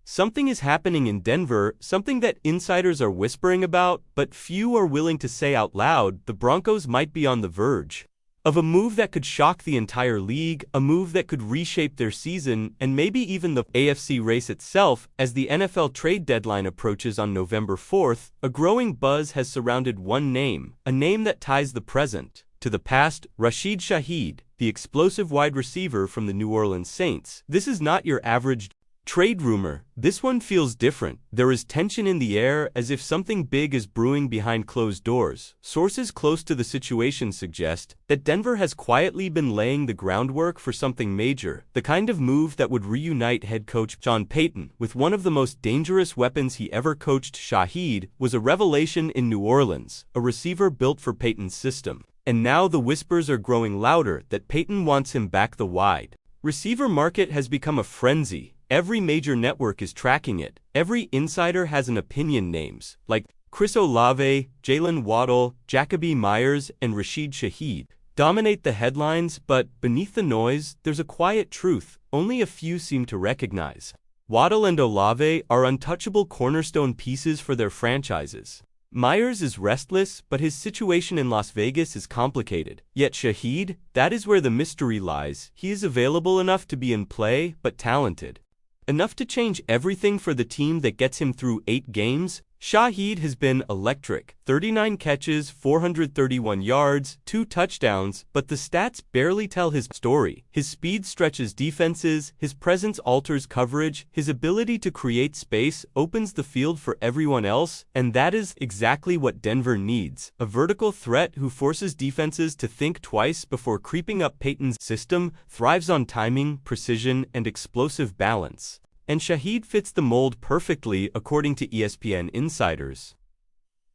Something is happening in Denver, something that insiders are whispering about, but few are willing to say out loud. The Broncos might be on the verge of a move that could shock the entire league, a move that could reshape their season, and maybe even the AFC race itself. As the NFL trade deadline approaches on November 4th, a growing buzz has surrounded one name, a name that ties the present to the past: Rashid Shaheed, the explosive wide receiver from the New Orleans Saints. This is not your average trade rumor. This one feels different. There is tension in the air, as if something big is brewing behind closed doors. Sources close to the situation suggest that Denver has quietly been laying the groundwork for something major, the kind of move that would reunite head coach Sean Payton with one of the most dangerous weapons he ever coached. Shaheed was a revelation in New Orleans, a receiver built for Payton's system. And now the whispers are growing louder that Payton wants him back. The wide receiver market has become a frenzy. Every major network is tracking it. Every insider has an opinion. Names like Chris Olave, Jalen Waddle, Jacoby Myers, and Rashid Shaheed dominate the headlines, but beneath the noise, there's a quiet truth only a few seem to recognize. Waddle and Olave are untouchable cornerstone pieces for their franchises. Myers is restless, but his situation in Las Vegas is complicated. Yet Shaheed, that is where the mystery lies. He is available enough to be in play, but talented enough to change everything for the team that gets him through 8 games. Shaheed has been electric. 39 catches, 431 yards, 2 touchdowns, but the stats barely tell his story. His speed stretches defenses, his presence alters coverage, his ability to create space opens the field for everyone else, and that is exactly what Denver needs. A vertical threat who forces defenses to think twice before creeping up. Payton's system thrives on timing, precision, and explosive balance. And Shaheed fits the mold perfectly, according to ESPN insiders.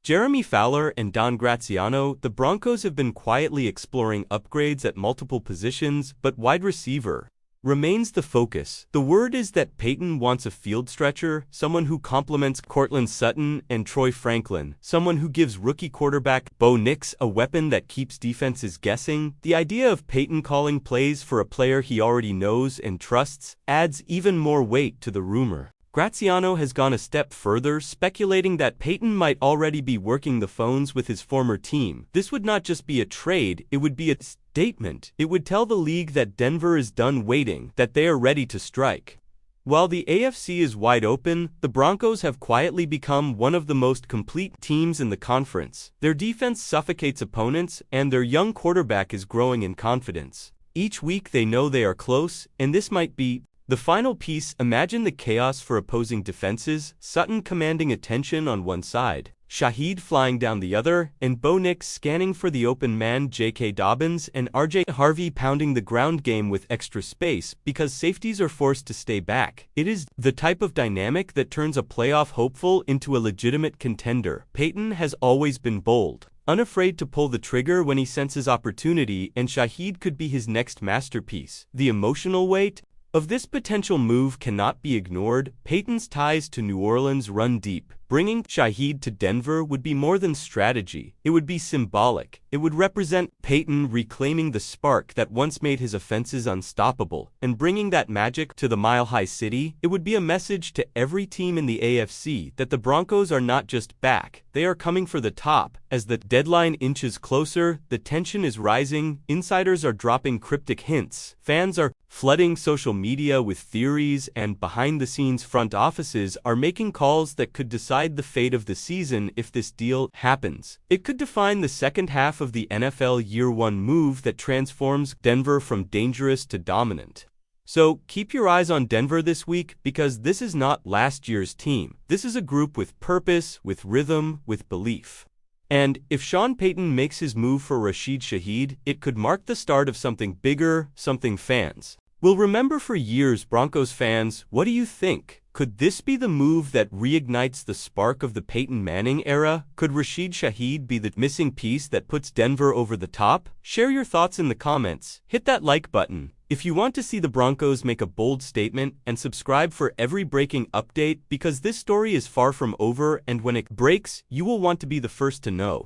Jeremy Fowler and Don Graziano, the Broncos have been quietly exploring upgrades at multiple positions, but wide receiver remains the focus. The word is that Payton wants a field stretcher, someone who complements Courtland Sutton and Troy Franklin, someone who gives rookie quarterback Bo Nix a weapon that keeps defenses guessing. The idea of Payton calling plays for a player he already knows and trusts adds even more weight to the rumor. Graziano has gone a step further, speculating that Payton might already be working the phones with his former team. This would not just be a trade, it would be a statement. It would tell the league that Denver is done waiting, that they are ready to strike. While the AFC is wide open, the Broncos have quietly become one of the most complete teams in the conference. Their defense suffocates opponents, and their young quarterback is growing in confidence. Each week they know they are close, and this might be the final piece. Imagine the chaos for opposing defenses: Sutton commanding attention on one side, Shaheed flying down the other, and Bo Nix scanning for the open man. J.K. Dobbins and R.J. Harvey pounding the ground game with extra space because safeties are forced to stay back. It is the type of dynamic that turns a playoff hopeful into a legitimate contender. Payton has always been bold, unafraid to pull the trigger when he senses opportunity, and Shaheed could be his next masterpiece. The emotional weight of this potential move cannot be ignored. Payton's ties to New Orleans run deep. Bringing Shaheed to Denver would be more than strategy. It would be symbolic. It would represent Payton reclaiming the spark that once made his offenses unstoppable and bringing that magic to the Mile High City. It would be a message to every team in the AFC that the Broncos are not just back, they are coming for the top. As the deadline inches closer, the tension is rising. Insiders are dropping cryptic hints. Fans are flooding social media with theories, and behind-the-scenes front offices are making calls that could decide the fate of the season if this deal happens. It could define the second half of the NFL Year 1 move that transforms Denver from dangerous to dominant. So keep your eyes on Denver this week, because this is not last year's team. This is a group with purpose, with rhythm, with belief. And if Sean Payton makes his move for Rashid Shaheed, it could mark the start of something bigger, something fans will remember for years. Broncos fans, what do you think? Could this be the move that reignites the spark of the Peyton Manning era? Could Rashid Shaheed be the missing piece that puts Denver over the top? Share your thoughts in the comments. Hit that like button if you want to see the Broncos make a bold statement, and subscribe for every breaking update, because this story is far from over, and when it breaks, you will want to be the first to know.